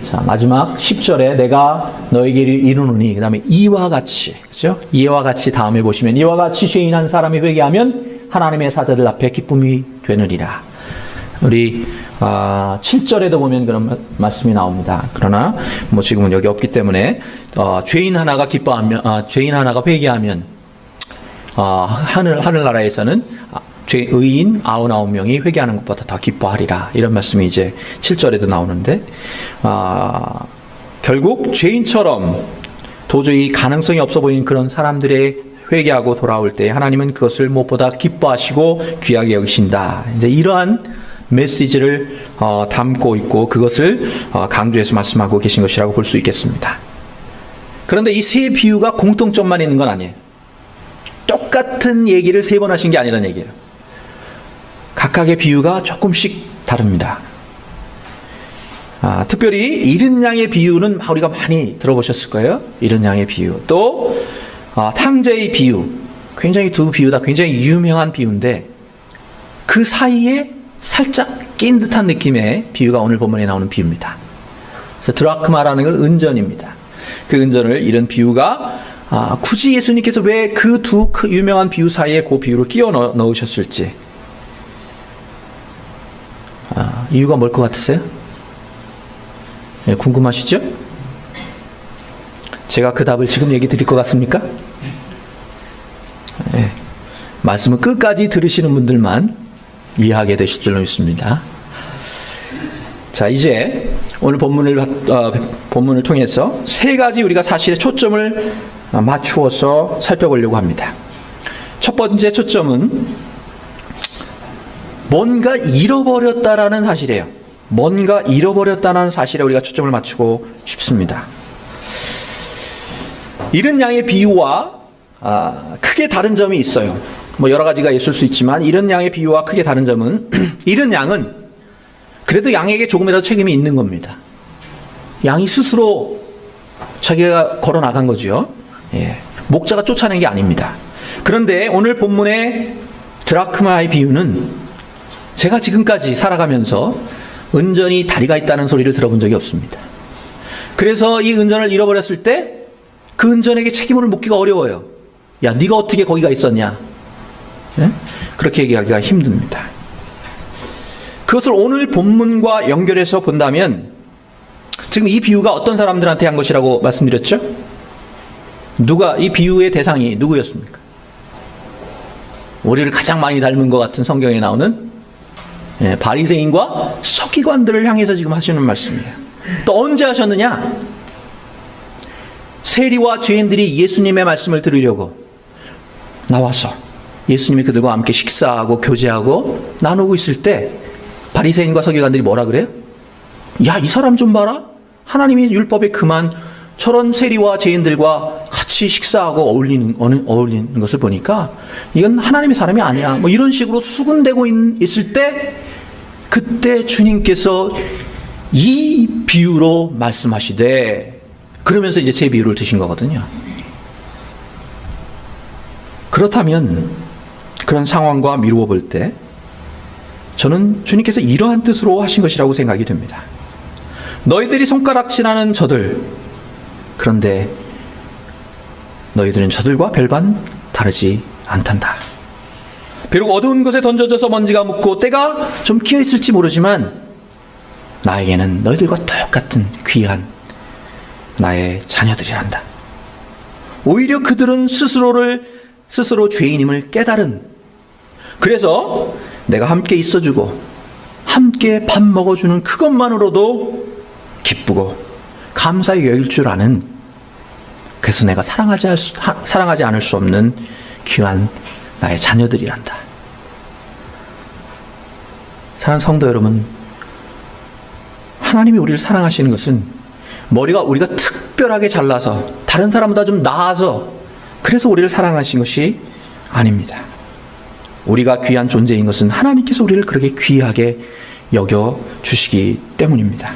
자, 마지막 10절에 내가 너에게 이르노니, 그 다음에 이와 같이, 그죠? 이와 같이 다음에 보시면 이와 같이 죄인한 사람이 회개하면 하나님의 사자들 앞에 기쁨이 되느니라. 우리 7절에도 보면 그런 말씀이 나옵니다. 그러나 뭐 지금은 여기 없기 때문에 죄인 하나가 기뻐하면, 죄인 하나가 회개하면 하늘나라에서는 의인 99명이 회개하는 것보다 더 기뻐하리라. 이런 말씀이 이제 7절에도 나오는데, 결국 죄인처럼 도저히 가능성이 없어 보이는 그런 사람들의 회개하고 돌아올 때 하나님은 그것을 무엇보다 기뻐하시고 귀하게 여기신다. 이제 이러한 메시지를 담고 있고 그것을 강조해서 말씀하고 계신 것이라고 볼 수 있겠습니다. 그런데 이 세 비유가 공통점만 있는 건 아니에요. 똑같은 얘기를 세 번 하신 게 아니라는 얘기예요. 각각의 비유가 조금씩 다릅니다. 특별히 잃은 양의 비유는 우리가 많이 들어보셨을 거예요. 잃은 양의 비유. 또 탕자의 비유. 굉장히 두 비유 다 굉장히 유명한 비유인데 그 사이에 살짝 낀 듯한 느낌의 비유가 오늘 본문에 나오는 비유입니다. 그래서 드라크마라는 건 은전입니다. 그 은전을 이런 비유가 굳이 예수님께서 왜 그 두 유명한 비유 사이에 그 비유를 끼워 넣으셨을지 이유가 뭘 것 같으세요? 네, 궁금하시죠? 제가 그 답을 지금 얘기 드릴 것 같습니까? 네, 말씀을 끝까지 들으시는 분들만 이해하게 되실 줄로 믿습니다. 자, 이제 오늘 본문을 통해서 세 가지 우리가 사실에 초점을 맞추어서 살펴보려고 합니다. 첫 번째 초점은 뭔가 잃어버렸다라는 사실이에요. 뭔가 잃어버렸다는 사실에 우리가 초점을 맞추고 싶습니다. 잃은 양의 비유와 크게 다른 점이 있어요. 뭐 여러 가지가 있을 수 있지만 잃은 양의 비유와 크게 다른 점은 잃은 양은 그래도 양에게 조금이라도 책임이 있는 겁니다. 양이 스스로 자기가 걸어 나간 거죠. 예. 목자가 쫓아낸 게 아닙니다. 그런데 오늘 본문의 드라크마의 비유는 제가 지금까지 살아가면서 은전이 다리가 있다는 소리를 들어본 적이 없습니다. 그래서 이 은전을 잃어버렸을 때 그 은전에게 책임을 묻기가 어려워요. 야, 네가 어떻게 거기가 있었냐? 예? 그렇게 얘기하기가 힘듭니다. 그것을 오늘 본문과 연결해서 본다면 지금 이 비유가 어떤 사람들한테 한 것이라고 말씀드렸죠? 이 비유의 대상이 누구였습니까? 우리를 가장 많이 닮은 것 같은 성경에 나오는 바리새인과 서기관들을 향해서 지금 하시는 말씀이에요. 또 언제 하셨느냐? 세리와 죄인들이 예수님의 말씀을 들으려고 나와서 예수님이 그들과 함께 식사하고 교제하고 나누고 있을 때 바리새인과 서기관들이 뭐라 그래요? 야, 이 사람 좀 봐라. 하나님이 율법에 금한 저런 세리와 죄인들과 같이 식사하고 어울리는 것을 보니까 이건 하나님의 사람이 아니야. 뭐 이런 식으로 수군대고 있을 때 그때 주님께서 이 비유로 말씀하시되 그러면서 이제 제 비유를 드신 거거든요. 그렇다면 그런 상황과 미루어 볼 때 저는 주님께서 이러한 뜻으로 하신 것이라고 생각이 됩니다. 너희들이 손가락질하는 저들, 그런데 너희들은 저들과 별반 다르지 않단다. 비록 어두운 곳에 던져져서 먼지가 묻고 때가 좀 끼어 있을지 모르지만 나에게는 너희들과 똑같은 귀한 나의 자녀들이란다. 오히려 그들은 스스로 죄인임을 깨달은, 그래서 내가 함께 있어주고 함께 밥 먹어주는 그것만으로도 기쁘고 감사히 여길 줄 아는, 그래서 내가 사랑하지 않을 수 없는 귀한 나의 자녀들이란다. 사랑하는 성도 여러분, 하나님이 우리를 사랑하시는 것은 우리가 특별하게 잘나서 다른 사람보다 좀 나아서 그래서 우리를 사랑하신 것이 아닙니다. 우리가 귀한 존재인 것은 하나님께서 우리를 그렇게 귀하게 여겨주시기 때문입니다.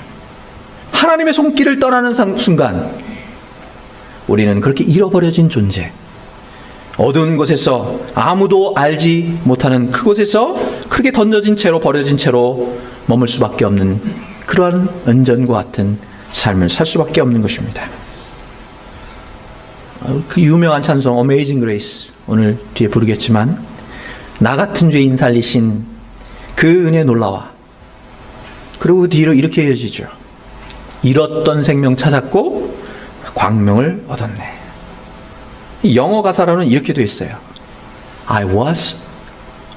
하나님의 손길을 떠나는 순간 우리는 그렇게 잃어버려진 존재, 어두운 곳에서 아무도 알지 못하는 그곳에서 그렇게 던져진 채로 버려진 채로 머물 수밖에 없는 그러한 은전과 같은 삶을 살 수밖에 없는 것입니다. 그 유명한 찬송 Amazing Grace, 오늘 뒤에 부르겠지만, 나 같은 죄인 살리신 그 은혜 놀라와. 그리고 그 뒤로 이렇게 이어지죠. 잃었던 생명 찾았고 광명을 얻었네. 영어 가사로는 이렇게 되어 있어요. I was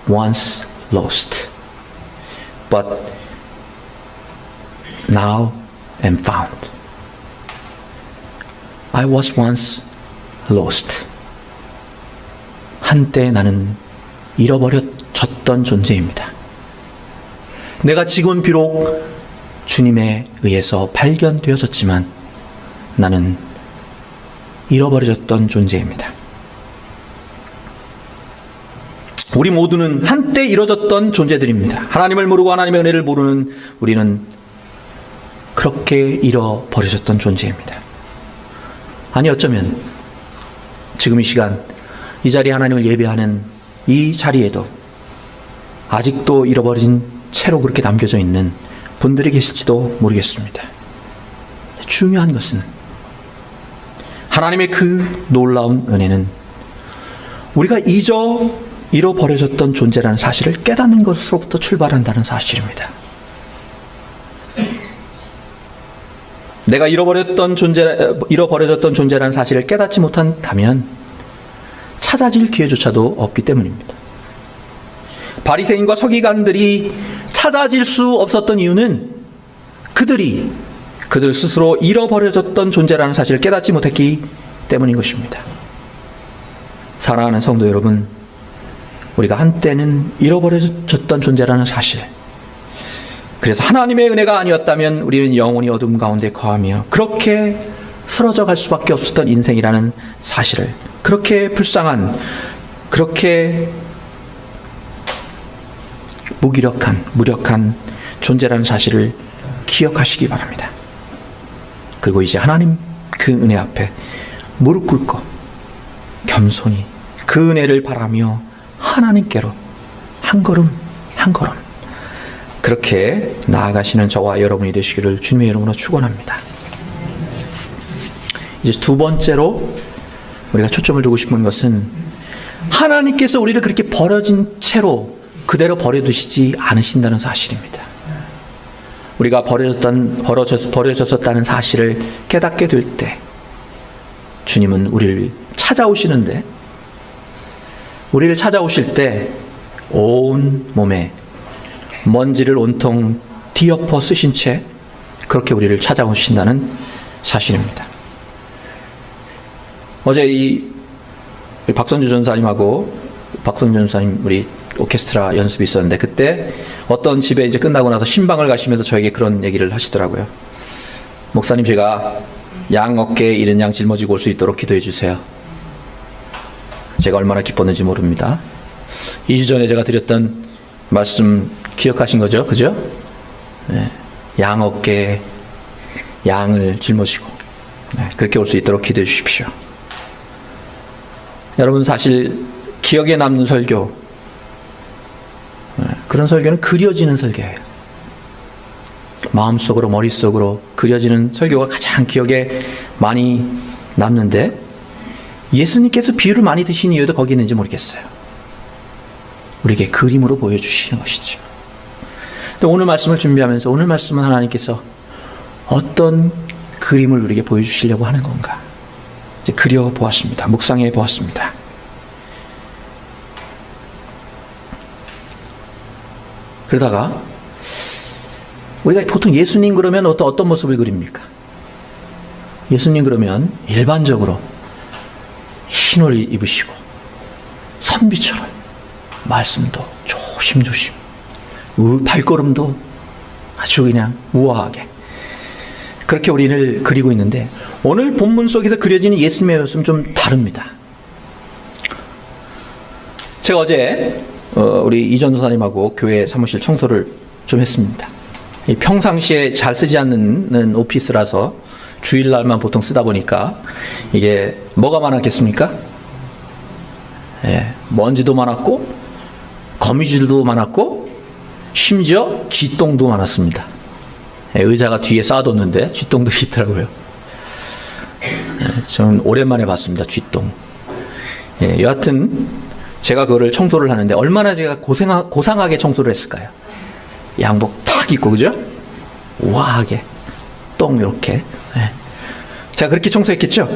once lost, but now am found. I was once lost. 한때 나는 잃어버려졌던 존재입니다. 내가 지금 비록 주님에 의해서 발견되어졌지만 나는 잃어버려졌던 존재입니다. 우리 모두는 한때 잃어졌던 존재들입니다. 하나님을 모르고 하나님의 은혜를 모르는 우리는 그렇게 잃어버려졌던 존재입니다. 아니 어쩌면 지금 이 시간 이 자리에 하나님을 예배하는 이 자리에도 아직도 잃어버린 채로 그렇게 남겨져 있는 분들이 계실지도 모르겠습니다. 중요한 것은 하나님의 그 놀라운 은혜는 우리가 잃어버려졌던 존재라는 사실을 깨닫는 것으로부터 출발한다는 사실입니다. 내가 잃어버려졌던 존재라는 사실을 깨닫지 못한다면 찾아질 기회조차도 없기 때문입니다. 바리새인과 서기관들이 찾아질 수 없었던 이유는 그들 스스로 잃어버려졌던 존재라는 사실을 깨닫지 못했기 때문인 것입니다. 사랑하는 성도 여러분, 우리가 한때는 잃어버려졌던 존재라는 사실, 그래서 하나님의 은혜가 아니었다면 우리는 영원히 어둠 가운데 거하며 그렇게 쓰러져 갈 수밖에 없었던 인생이라는 사실을, 그렇게 불쌍한, 그렇게 무력한 존재라는 사실을 기억하시기 바랍니다. 그리고 이제 하나님 그 은혜 앞에 무릎 꿇고 겸손히 그 은혜를 바라며 하나님께로 한 걸음 한 걸음 그렇게 나아가시는 저와 여러분이 되시기를 주님의 이름으로 축원합니다. 이제 두 번째로 우리가 초점을 두고 싶은 것은 하나님께서 우리를 그렇게 버려진 채로 그대로 버려두시지 않으신다는 사실입니다. 우리가 버려졌었다는 사실을 깨닫게 될 때 주님은 우리를 찾아오시는데, 우리를 찾아오실 때 온 몸에 먼지를 온통 뒤엎어 쓰신 채 그렇게 우리를 찾아오신다는 사실입니다. 어제 우리 박선주 전사님하고 박선주 전사님 우리 오케스트라 연습이 있었는데, 그때 어떤 집에 이제 끝나고 나서 신방을 가시면서 저에게 그런 얘기를 하시더라고요. 목사님, 제가 양 어깨에 이른 양 짊어지고 올 수 있도록 기도해 주세요. 제가 얼마나 기뻤는지 모릅니다. 2주 전에 제가 드렸던 말씀 기억하신 거죠? 그죠? 네. 양 어깨에 양을 짊어지고 그렇게 올 수 있도록 기도해 주십시오. 여러분, 사실 기억에 남는 설교, 그런 설교는 그려지는 설교예요. 마음속으로, 머릿속으로 그려지는 설교가 가장 기억에 많이 남는데, 예수님께서 비유를 많이 드신 이유도 거기 있는지 모르겠어요. 우리에게 그림으로 보여주시는 것이죠. 또 오늘 말씀을 준비하면서 오늘 말씀은 하나님께서 어떤 그림을 우리에게 보여주시려고 하는 건가 이제 그려보았습니다. 묵상해 보았습니다. 그러다가 우리가 보통 예수님 그러면 어떤 모습을 그립니까? 예수님 그러면 일반적으로 흰 옷을 입으시고 선비처럼 말씀도 조심조심, 발걸음도 아주 그냥 우아하게 그렇게 우리를 그리고 있는데, 오늘 본문 속에서 그려지는 예수님의 모습은 좀 다릅니다. 제가 어제 우리 이전 도사님하고 교회 사무실 청소를 좀 했습니다. 평상시에 잘 쓰지 않는 오피스라서 주일날만 보통 쓰다 보니까 이게 뭐가 많았겠습니까? 먼지도 많았고 거미줄도 많았고 심지어 쥐똥도 많았습니다. 의자가 뒤에 쌓아뒀는데 쥐똥들이 있더라고요. 저는 오랜만에 봤습니다. 쥐똥. 여하튼 제가 그거를 청소를 하는데 얼마나 제가 고상하게 청소를 했을까요? 양복 탁 입고, 그죠? 우아하게 똥 이렇게. 제가 그렇게 청소했겠죠?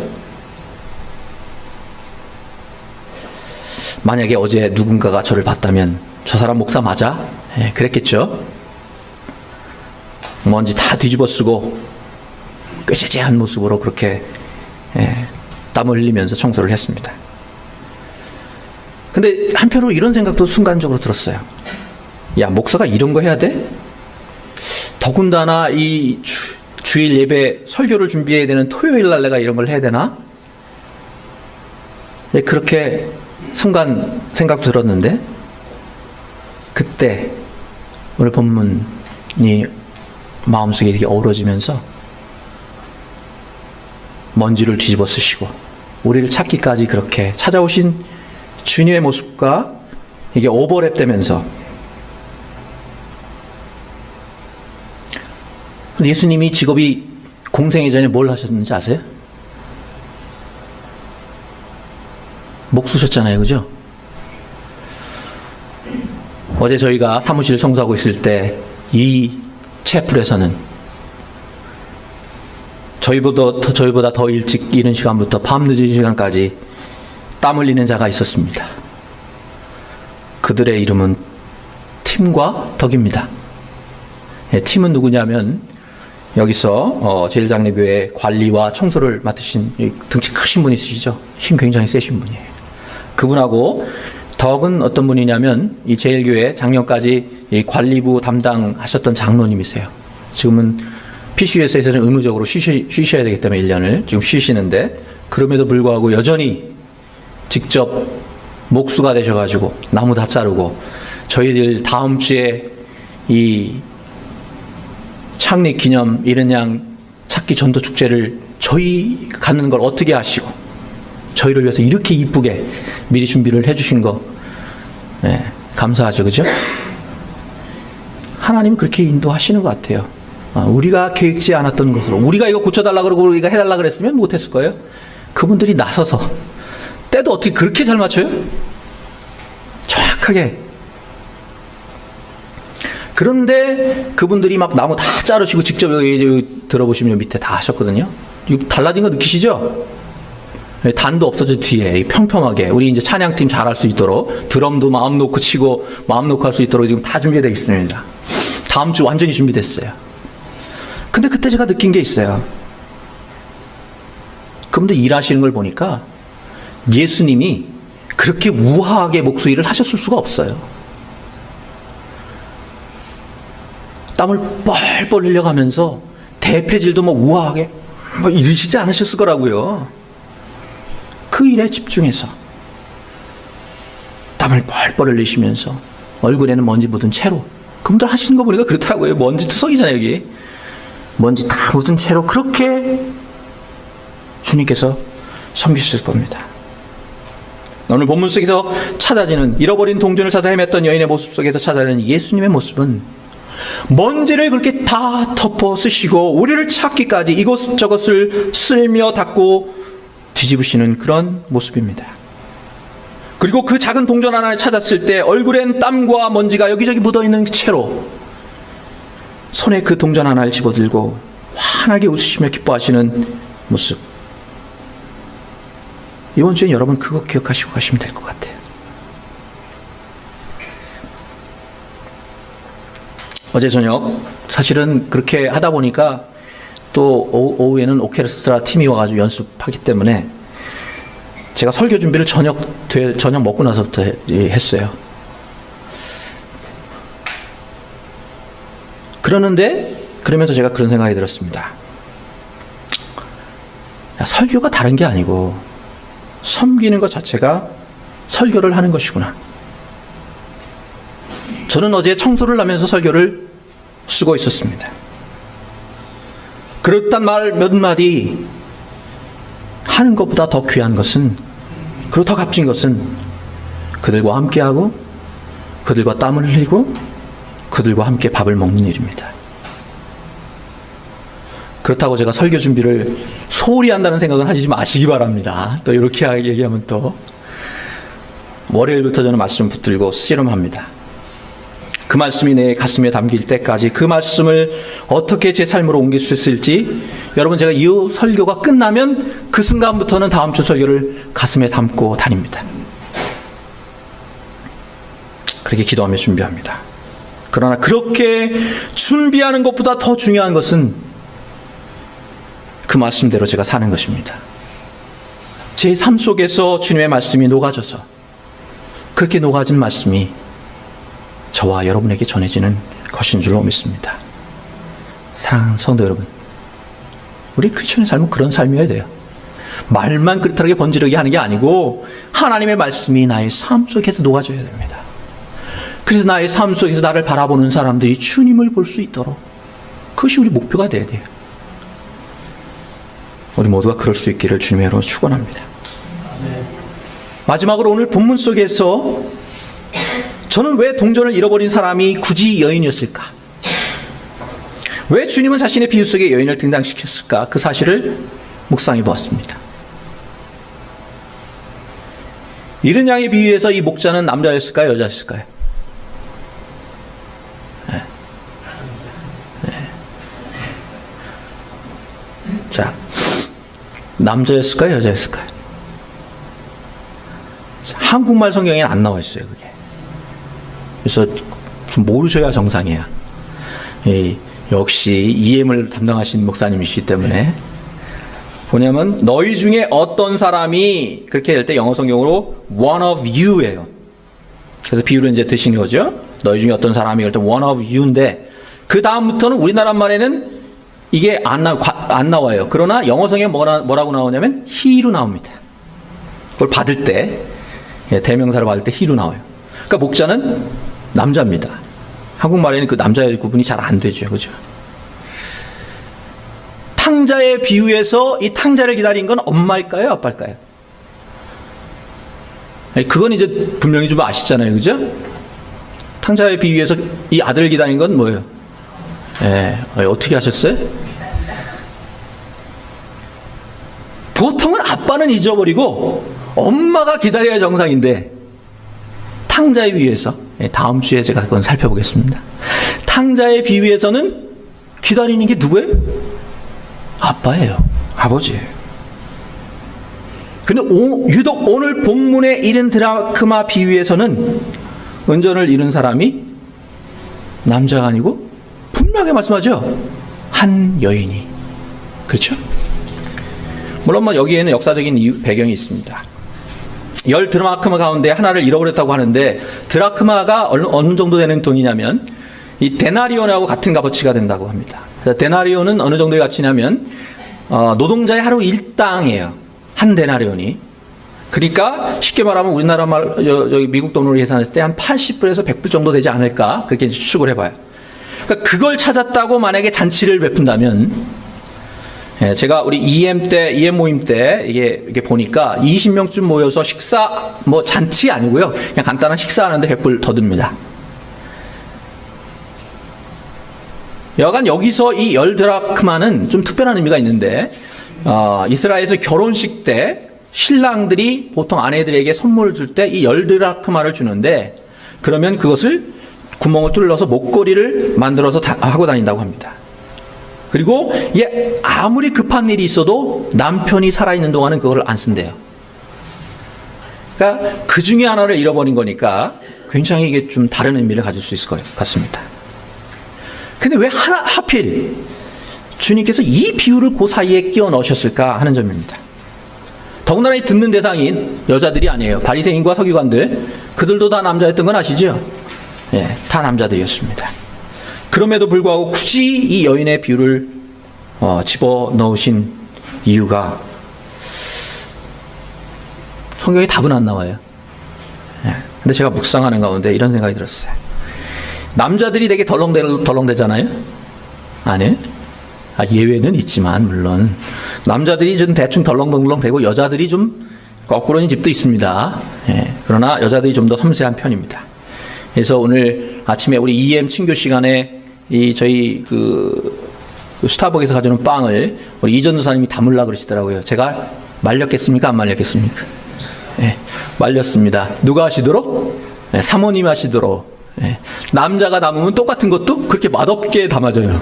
만약에 어제 누군가가 저를 봤다면 저 사람 목사 맞아? 그랬겠죠? 먼지 다 뒤집어 쓰고 꾀죄죄한 모습으로 그렇게 땀을 흘리면서 청소를 했습니다. 근데 한편으로 이런 생각도 순간적으로 들었어요. 야, 목사가 이런 거 해야 돼? 더군다나 이 주일 예배 설교를 준비해야 되는 토요일 날 내가 이런 걸 해야 되나? 그렇게 순간 생각 들었는데, 그때 오늘 본문이 마음속에 이렇게 어우러지면서 먼지를 뒤집어 쓰시고 우리를 찾기까지 그렇게 찾아오신 주님의 모습과 이게 오버랩 되면서, 예수님이 직업이 공생애 전에 뭘 하셨는지 아세요? 목수셨잖아요, 그죠? 어제 저희가 사무실 청소하고 있을 때 이 채플에서는 저희보다 더 일찍 이른 시간부터 밤 늦은 시간까지 땀 흘리는 자가 있었습니다. 그들의 이름은 팀과 덕입니다. 팀은 누구냐면 여기서 제일장례교회 관리와 청소를 맡으신 등치 크신 분 있으시죠? 힘 굉장히 세신 분이에요. 그분하고 덕은 어떤 분이냐면 이 제일교회 작년까지 이 관리부 담당하셨던 장로님이세요. 지금은 PCUS에서는 의무적으로 쉬셔야 되기 때문에 1년을 지금 쉬시는데, 그럼에도 불구하고 여전히 직접 목수가 되셔가지고 나무 다 자르고, 저희들 다음 주에 이 창립 기념 이른 양 찾기 전도 축제를 저희 갖는 걸 어떻게 하시고 저희를 위해서 이렇게 이쁘게 미리 준비를 해주신 거, 감사하죠, 그죠? 하나님은 그렇게 인도하시는 것 같아요. 우리가 계획지 않았던 것으로, 우리가 이거 고쳐달라 그러고 우리가 해달라 그랬으면 못했을 거예요. 그분들이 나서서, 때도 어떻게 그렇게 잘 맞춰요? 정확하게. 그런데 그분들이 막 나무 다 자르시고 직접 여기 들어보시면 밑에 다 하셨거든요. 달라진 거 느끼시죠? 단도 없어져 뒤에 평평하게 우리 이제 찬양팀 잘할 수 있도록 드럼도 마음 놓고 치고 마음 놓고 할 수 있도록 지금 다 준비되어 있습니다. 다음 주 완전히 준비됐어요. 근데 그때 제가 느낀 게 있어요. 그분들 일하시는 걸 보니까 예수님이 그렇게 우아하게 목수 일을 하셨을 수가 없어요. 땀을 뻘뻘 흘려가면서 대패질도 뭐 우아하게 뭐 이러시지 않으셨을 거라고요. 그 일에 집중해서 땀을 뻘뻘 흘리시면서 얼굴에는 먼지 묻은 채로, 그분들 하시는 거 보니까 그렇더라고요. 먼지 투성이잖아요, 여기. 먼지 다 묻은 채로 그렇게 주님께서 섬기실 겁니다. 오늘 본문 속에서 찾아지는, 잃어버린 동전을 찾아 헤맸던 여인의 모습 속에서 찾아지는 예수님의 모습은 먼지를 그렇게 다 덮어 쓰시고 우리를 찾기까지 이것저것을 쓸며 닦고 뒤집으시는 그런 모습입니다. 그리고 그 작은 동전 하나를 찾았을 때 얼굴엔 땀과 먼지가 여기저기 묻어있는 채로 손에 그 동전 하나를 집어들고 환하게 웃으시며 기뻐하시는 모습. 이번 주엔 여러분 그거 기억하시고 가시면 될 것 같아요. 어제 저녁 사실은 그렇게 하다 보니까 또 오후에는 오케스트라 팀이 와가지고 연습하기 때문에 제가 설교 준비를 저녁 먹고 나서부터 했어요. 그러면서 제가 그런 생각이 들었습니다. 야, 설교가 다른 게 아니고 섬기는 것 자체가 설교를 하는 것이구나. 저는 어제 청소를 하면서 설교를 쓰고 있었습니다. 그렇단 말 몇 마디 하는 것보다 더 귀한 것은, 그리고 더 값진 것은 그들과 함께하고 그들과 땀을 흘리고 그들과 함께 밥을 먹는 일입니다. 그렇다고 제가 설교 준비를 소홀히 한다는 생각은 하지 마시기 바랍니다. 또 이렇게 얘기하면 또 월요일부터 저는 말씀 붙들고 씨름합니다. 그 말씀이 내 가슴에 담길 때까지 그 말씀을 어떻게 제 삶으로 옮길 수 있을지, 여러분, 제가 이 설교가 끝나면 그 순간부터는 다음 주 설교를 가슴에 담고 다닙니다. 그렇게 기도하며 준비합니다. 그러나 그렇게 준비하는 것보다 더 중요한 것은 그 말씀대로 제가 사는 것입니다. 제 삶 속에서 주님의 말씀이 녹아져서 그렇게 녹아진 말씀이 저와 여러분에게 전해지는 것인 줄로 믿습니다. 사랑하는 성도 여러분, 우리 크리스천의 삶은 그런 삶이어야 돼요. 말만 그릇하게 번지르게 하는 게 아니고 하나님의 말씀이 나의 삶 속에서 녹아져야 됩니다. 그래서 나의 삶 속에서 나를 바라보는 사람들이 주님을 볼 수 있도록, 그것이 우리 목표가 돼야 돼요. 우리 모두가 그럴 수 있기를 주님의 이름으로 축원합니다. 마지막으로 오늘 본문 속에서 저는 왜 동전을 잃어버린 사람이 굳이 여인이었을까? 왜 주님은 자신의 비유 속에 여인을 등장시켰을까? 그 사실을 묵상해 보았습니다. 잃은 양의 비유에서 이 목자는 남자였을까요? 여자였을까요? 자, 남자였을까요? 여자였을까요? 한국말 성경에 안 나와 있어요, 그게. 그래서 좀 모르셔야 정상이에요. 역시 EM을 담당하신 목사님이시기 때문에. 뭐냐면 너희 중에 어떤 사람이, 그렇게 될 때 영어 성경으로 one of you예요. 그래서 비유를 이제 드시는 거죠. 너희 중에 어떤 사람이 그럴 때 one of you인데, 그 다음부터는 우리나라 말에는 이게 안 나와요. 그러나 영어 성경에 뭐라고 나오냐면 he로 나옵니다. 그걸 받을 때, 대명사를 받을 때 he로 나와요. 그러니까 목자는 남자입니다. 한국말에는 그 남자의 구분이 잘 안 되죠. 그죠? 탕자의 비유에서 이 탕자를 기다린 건 엄마일까요? 아빠일까요? 그건 이제 분명히 좀 아시잖아요. 그죠? 탕자의 비유에서 이 아들을 기다린 건 뭐예요? 어떻게 하셨어요? 보통은 아빠는 잊어버리고 엄마가 기다려야 정상인데, 탕자의 비유에서, 다음 주에 제가 그건 살펴보겠습니다. 탕자의 비유에서는 기다리는 게 누구예요? 아빠예요. 아버지예요. 근데 유독 오늘 본문의 잃은 드라크마 비유에서는 은전을 잃은 사람이 남자가 아니고 분명하게 말씀하죠. 한 여인이. 그렇죠? 물론 여기에는 역사적인 배경이 있습니다. 10 드라크마 가운데 하나를 잃어버렸다고 하는데, 드라크마가 어느 정도 되는 돈이냐면 이 데나리온하고 같은 값어치가 된다고 합니다. 데나리온은 어느 정도의 가치냐면 노동자의 하루 일당이에요. 한 데나리온이. 그러니까 쉽게 말하면 우리나라 저기 미국 돈으로 계산했을 때 한 80불에서 100불 정도 되지 않을까, 그렇게 추측을 해봐요. 그러니까 그걸 찾았다고 만약에 잔치를 베푼다면, 제가 우리 EM 모임 때 이게 보니까 20명쯤 모여서 식사, 잔치 아니고요, 그냥 간단한 식사하는데 100불 더 듭니다. 여간 여기서 이 10 드라크마는 좀 특별한 의미가 있는데, 이스라엘에서 결혼식 때 신랑들이 보통 아내들에게 선물을 줄 때 이 10 드라크마를 주는데, 그러면 그것을 구멍을 뚫어서 목걸이를 만들어서 하고 다닌다고 합니다. 그리고 아무리 급한 일이 있어도 남편이 살아있는 동안은 그걸 안 쓴대요. 그러니까 그 중에 하나를 잃어버린 거니까 굉장히 이게 좀 다른 의미를 가질 수 있을 것 같습니다. 근데 왜 하필 주님께서 이 비유를 그 사이에 끼워 넣으셨을까 하는 점입니다. 더군다나 이 듣는 대상인 여자들이 아니에요. 바리새인과 서기관들, 그들도 다 남자였던 건 아시죠? 다 남자들이었습니다. 그럼에도 불구하고 굳이 이 여인의 비유를 집어넣으신 이유가, 성경에 답은 안 나와요. 근데 제가 묵상하는 가운데 이런 생각이 들었어요. 남자들이 되게 덜렁대잖아요? 아니에요? 예외는 있지만, 물론 남자들이 좀 대충 덜렁덜렁대고 여자들이 좀 거꾸로인 집도 있습니다. 그러나 여자들이 좀 더 섬세한 편입니다. 그래서 오늘 아침에 우리 EM 친교 시간에 저희 그 스타벅에서 가져오는 빵을 우리 이전도 사님이 담으려고 그러시더라고요. 제가 말렸겠습니까? 안 말렸겠습니까? 예, 말렸습니다. 누가 하시도록? 예, 사모님 하시도록. 예, 남자가 담으면 똑같은 것도 그렇게 맛없게 담아져요.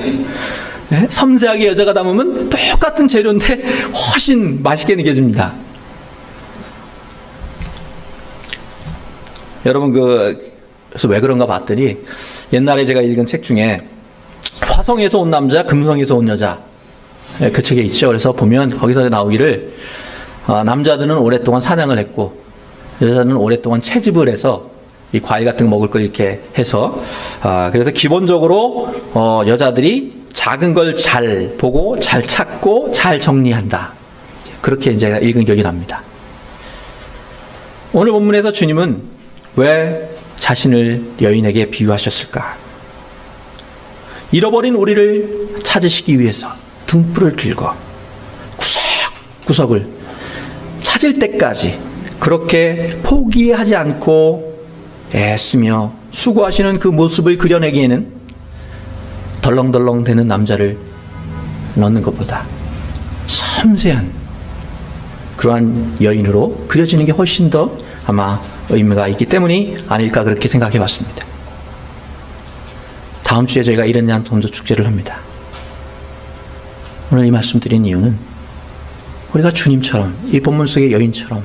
예, 섬세하게 여자가 담으면 똑같은 재료인데 훨씬 맛있게 느껴집니다. 여러분 그래서 왜 그런가 봤더니 옛날에 제가 읽은 책 중에 화성에서 온 남자, 금성에서 온 여자, 예, 그 책에 있죠. 그래서 보면 거기서 나오기를 남자들은 오랫동안 사냥을 했고 여자는 오랫동안 채집을 해서 이 과일 같은 거 먹을 거 이렇게 해서 그래서 기본적으로 여자들이 작은 걸 잘 보고 잘 찾고 잘 정리한다. 그렇게 제가 읽은 기억이 납니다. 오늘 본문에서 주님은 왜 자신을 여인에게 비유하셨을까? 잃어버린 우리를 찾으시기 위해서 등불을 들고 구석구석을 찾을 때까지 그렇게 포기하지 않고 애쓰며 수고하시는 그 모습을 그려내기에는 덜렁덜렁 되는 남자를 넣는 것보다 섬세한 그러한 여인으로 그려지는 게 훨씬 더 아마 의미가 있기 때문이 아닐까 그렇게 생각해 봤습니다. 다음 주에 저희가 이런 양 동조 축제를 합니다. 오늘 이 말씀 드린 이유는 우리가 주님처럼 이 본문 속의 여인처럼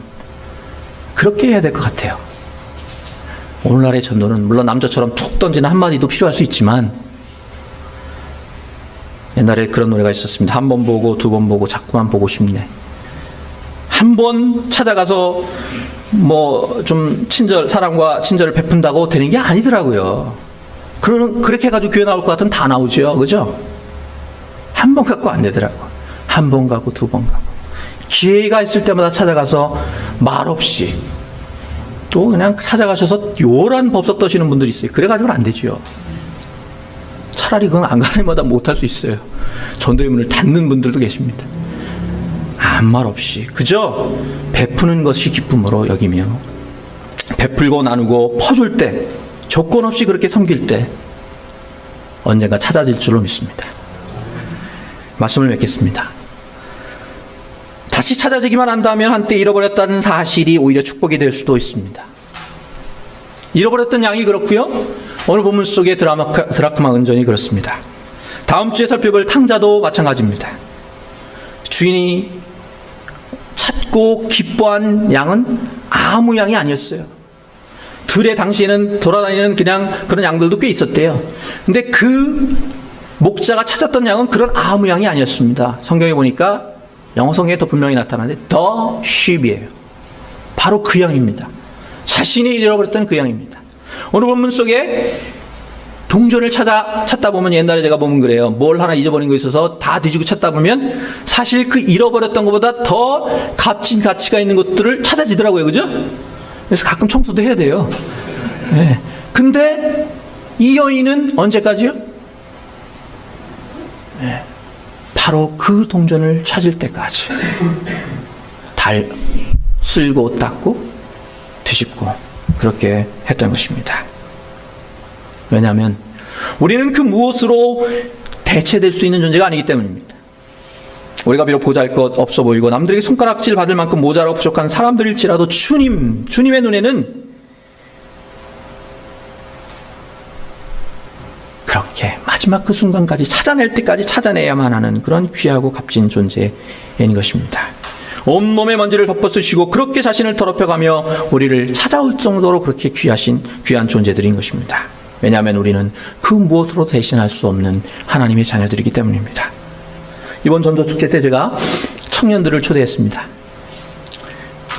그렇게 해야 될 것 같아요. 오늘날의 전도는 물론 남자처럼 툭 던지는 한마디도 필요할 수 있지만 옛날에 그런 노래가 있었습니다. 한 번 보고 두 번 보고 자꾸만 보고 싶네. 한 번 찾아가서 뭐 좀 사랑과 친절을 베푼다고 되는 게 아니더라고요. 그렇게 해가지고 교회 나올 것 같으면 다 나오죠. 그죠? 한 번 갖고 안 되더라고. 한 번 가고 두 번 가고. 기회가 있을 때마다 찾아가서 말없이 또 그냥 찾아가셔서 요란 법석 떠시는 분들이 있어요. 그래가지고는 안 되죠. 차라리 그건 안 가는 마다 못할 수 있어요. 전도의 문을 닫는 분들도 계십니다. 아무 말 없이 그저 베푸는 것이 기쁨으로 여기며 베풀고 나누고 퍼줄 때 조건 없이 그렇게 섬길 때 언젠가 찾아질 줄로 믿습니다. 말씀을 맺겠습니다. 다시 찾아지기만 한다면 한때 잃어버렸다는 사실이 오히려 축복이 될 수도 있습니다. 잃어버렸던 양이 그렇고요. 오늘 본문 속의 드라크마 은전이 그렇습니다. 다음 주에 살펴볼 탕자도 마찬가지입니다. 주인이 찾고 기뻐한 양은 아무 양이 아니었어요. 들에 당시에는 돌아다니는 그냥 그런 양들도 꽤 있었대요. 근데 그 목자가 찾았던 양은 그런 아무 양이 아니었습니다. 성경에 보니까 영어 성경에 더 분명히 나타나는데 the sheep이에요. 바로 그 양입니다. 자신이 잃어버렸던 그 양입니다. 오늘 본문 속에 동전을 찾다 보면 옛날에 제가 보면 그래요. 뭘 하나 잊어버린 거 있어서 다 뒤지고 찾다 보면 사실 그 잃어버렸던 것보다 더 값진 가치가 있는 것들을 찾아지더라고요. 그죠? 그래서 가끔 청소도 해야 돼요. 네. 근데 이 여인은 언제까지요? 네. 바로 그 동전을 찾을 때까지 쓸고 닦고 뒤집고 그렇게 했던 것입니다. 왜냐하면 우리는 그 무엇으로 대체될 수 있는 존재가 아니기 때문입니다. 우리가 비록 보잘것 없어 보이고 남들에게 손가락질 받을 만큼 모자라고 부족한 사람들일지라도 주님의 눈에는 그렇게 마지막 그 순간까지 찾아낼 때까지 찾아내야만 하는 그런 귀하고 값진 존재인 것입니다. 온몸의 먼지를 덮어쓰시고 그렇게 자신을 더럽혀가며 우리를 찾아올 정도로 그렇게 귀한 존재들인 것입니다. 왜냐하면 우리는 그 무엇으로 대신할 수 없는 하나님의 자녀들이기 때문입니다. 이번 전도 축제 때 제가 청년들을 초대했습니다.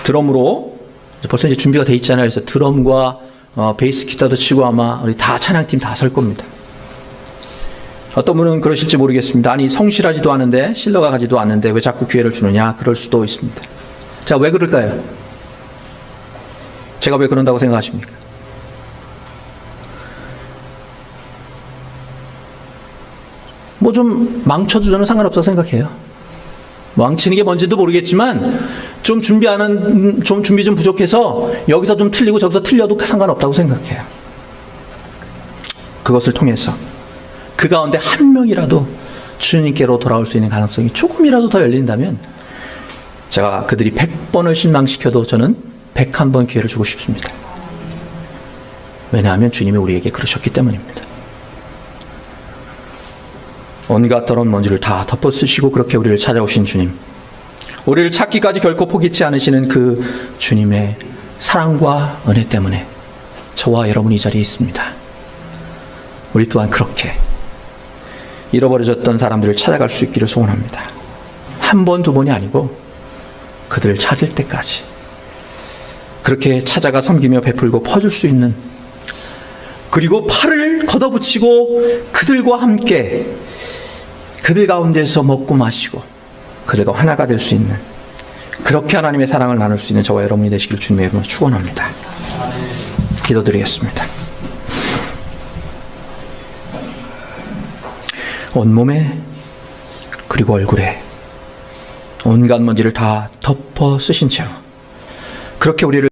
드럼으로 벌써 이제 준비가 돼 있잖아요. 그래서 드럼과 베이스 기타도 치고 아마 우리 다 찬양팀 다 설 겁니다. 어떤 분은 그러실지 모르겠습니다. 아니 성실하지도 않은데 신뢰가 가지도 않는데 왜 자꾸 기회를 주느냐 그럴 수도 있습니다. 자, 왜 그럴까요? 제가 왜 그런다고 생각하십니까? 뭐 좀 망쳐도 저는 상관없다고 생각해요. 망치는 게 뭔지도 모르겠지만 좀 준비 좀 부족해서 여기서 좀 틀리고 저기서 틀려도 상관없다고 생각해요. 그것을 통해서 그 가운데 한 명이라도 주님께로 돌아올 수 있는 가능성이 조금이라도 더 열린다면 제가 그들이 100번을 실망시켜도 저는 101번 기회를 주고 싶습니다. 왜냐하면 주님이 우리에게 그러셨기 때문입니다. 온갖 더러운 먼지를 다 덮어쓰시고 그렇게 우리를 찾아오신 주님, 우리를 찾기까지 결코 포기치 않으시는 그 주님의 사랑과 은혜 때문에 저와 여러분이 이 자리에 있습니다. 우리 또한 그렇게 잃어버려졌던 사람들을 찾아갈 수 있기를 소원합니다. 한 번, 두 번이 아니고 그들을 찾을 때까지 그렇게 찾아가 섬기며 베풀고 퍼줄 수 있는, 그리고 팔을 걷어붙이고 그들과 함께 그들 가운데서 먹고 마시고 그들과 하나가 될 수 있는, 그렇게 하나님의 사랑을 나눌 수 있는 저와 여러분이 되시기를 주님의 이름으로 축원합니다. 기도드리겠습니다. 온몸에 그리고 얼굴에 온갖 먼지를 다 덮어 쓰신 채로 그렇게 우리를